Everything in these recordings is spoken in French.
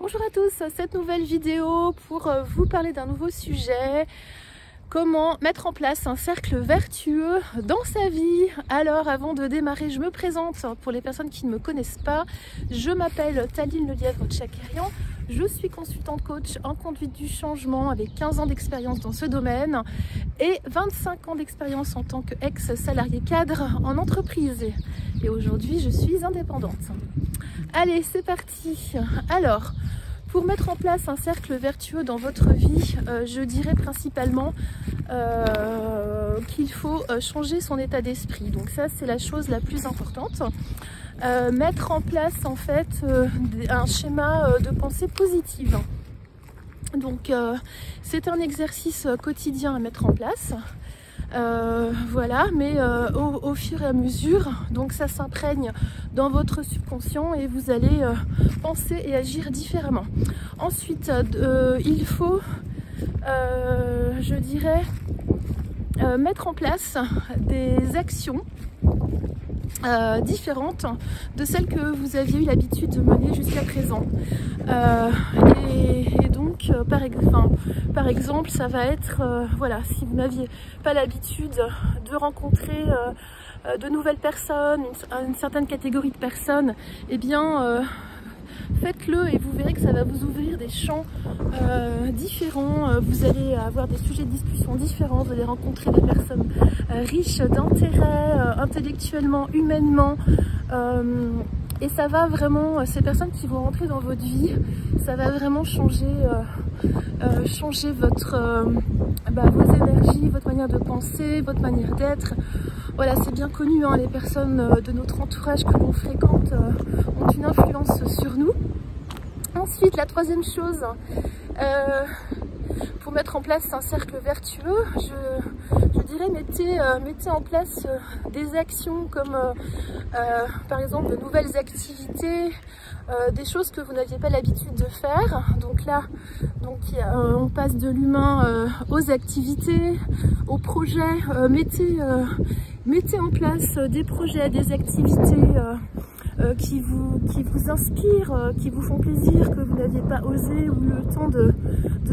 Bonjour à tous, cette nouvelle vidéo pour vous parler d'un nouveau sujet. Comment mettre en place un cercle vertueux dans sa vie. Alors avant de démarrer, je me présente pour les personnes qui ne me connaissent pas. Je m'appelle Taline Lelièvre-Tchakerian. Je suis consultante coach en conduite du changement avec 15 ans d'expérience dans ce domaine et 25 ans d'expérience en tant qu'ex-salarié cadre en entreprise. Et aujourd'hui, je suis indépendante. Allez, c'est parti. Alors, pour mettre en place un cercle vertueux dans votre vie, je dirais principalement qu'il faut changer son état d'esprit. Donc ça, c'est la chose la plus importante. Mettre en place en fait un schéma de pensée positive. Donc c'est un exercice quotidien à mettre en place. Voilà, mais au fur et à mesure, donc ça s'imprègne dans votre subconscient et vous allez penser et agir différemment. Ensuite, il faut, je dirais, mettre en place des actions différentes de celles que vous aviez eu l'habitude de mener jusqu'à présent. Et donc, par exemple, ça va être, voilà, si vous n'aviez pas l'habitude de rencontrer de nouvelles personnes, une certaine catégorie de personnes, eh bien, faites-le et vous verrez que ça va vous ouvrir des champs différents. Vous allez avoir des sujets de discussion différents, vous allez rencontrer des personnes riches d'intérêts, intellectuellement, humainement. Et ça va vraiment, ces personnes qui vont rentrer dans votre vie, ça va vraiment changer vos énergies, votre manière de penser, votre manière d'être. Voilà, c'est bien connu, hein, les personnes de notre entourage que l'on fréquente ont une influence sur nous. Ensuite, la troisième chose, pour mettre en place un cercle vertueux, je dirais mettez en place des actions comme par exemple de nouvelles activités, des choses que vous n'aviez pas l'habitude de faire. Donc là, on passe de l'humain aux activités, aux projets. Mettez en place des projets, des activités qui vous inspirent, qui vous font plaisir, que vous n'aviez pas osé ou eu le temps de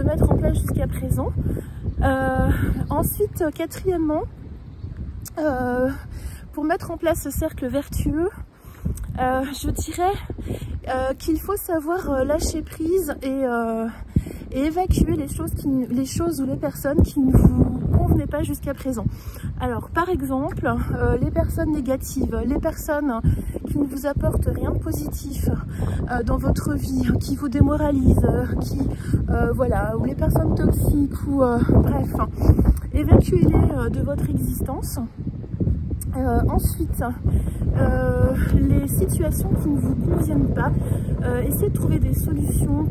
mettre en place jusqu'à présent. Ensuite, quatrièmement, pour mettre en place ce cercle vertueux, je dirais qu'il faut savoir lâcher prise et évacuer les choses ou les personnes qui ne vous convenaient pas jusqu'à présent. Alors par exemple, les personnes négatives, les personnes qui ne vous apportent rien de positif dans votre vie, qui vous démoralisent, voilà, ou les personnes toxiques, ou bref, évacuez-les de votre existence. Ensuite, les situations qui ne vous conviennent pas, essayez de trouver des solutions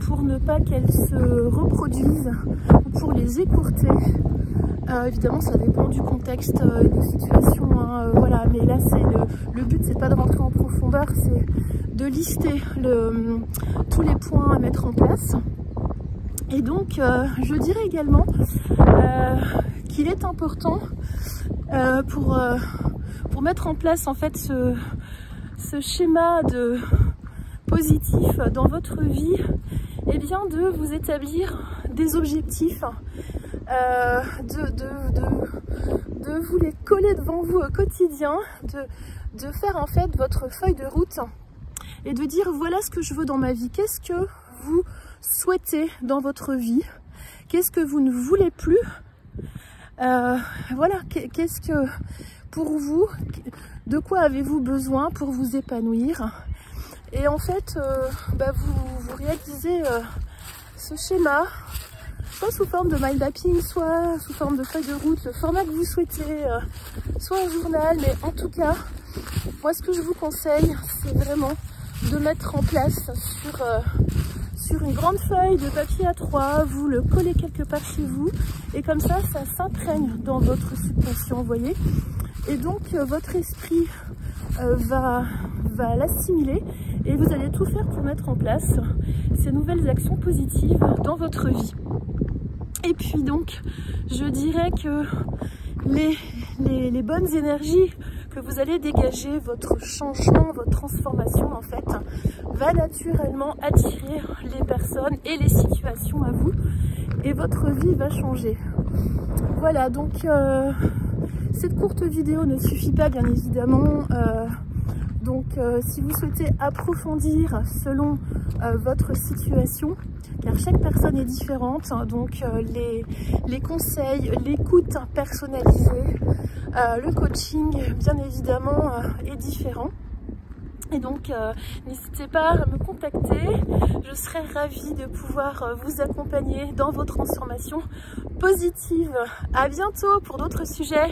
pour ne pas qu'elles se reproduisent ou pour les écourter. Évidemment, ça dépend du contexte et des situations, hein, voilà, mais là, le but, c'est pas de rentrer en profondeur, c'est de lister tous les points à mettre en place. Et donc, je dirais également qu'il est important pour mettre en place en fait ce schéma de positif dans votre vie, et bien de vous établir des objectifs, de vous les coller devant vous au quotidien, de faire en fait votre feuille de route et de dire voilà ce que je veux dans ma vie, qu'est-ce que vous souhaitez dans votre vie, qu'est-ce que vous ne voulez plus. Voilà, qu'est-ce que pour vous, de quoi avez-vous besoin pour vous épanouir? Et en fait, vous réalisez ce schéma, soit sous forme de mind mapping, soit sous forme de feuille de route, le format que vous souhaitez, soit un journal, mais en tout cas, moi ce que je vous conseille, c'est vraiment de mettre en place sur une grande feuille de papier A3, vous le collez quelque part chez vous, et comme ça s'imprègne dans votre subconscient, vous voyez. Et donc votre esprit va l'assimiler et vous allez tout faire pour mettre en place ces nouvelles actions positives dans votre vie. Et puis donc, je dirais que les bonnes énergies que vous allez dégager. Votre changement, votre transformation en fait va naturellement attirer les personnes et les situations à vous et votre vie va changer. Voilà, donc cette courte vidéo ne suffit pas bien évidemment. Si vous souhaitez approfondir selon votre situation, car chaque personne est différente, donc les conseils, l'écoute personnalisée, le coaching bien évidemment est différent. Et donc n'hésitez pas à me contacter, je serai ravie de pouvoir vous accompagner dans vos transformations positives. À bientôt pour d'autres sujets.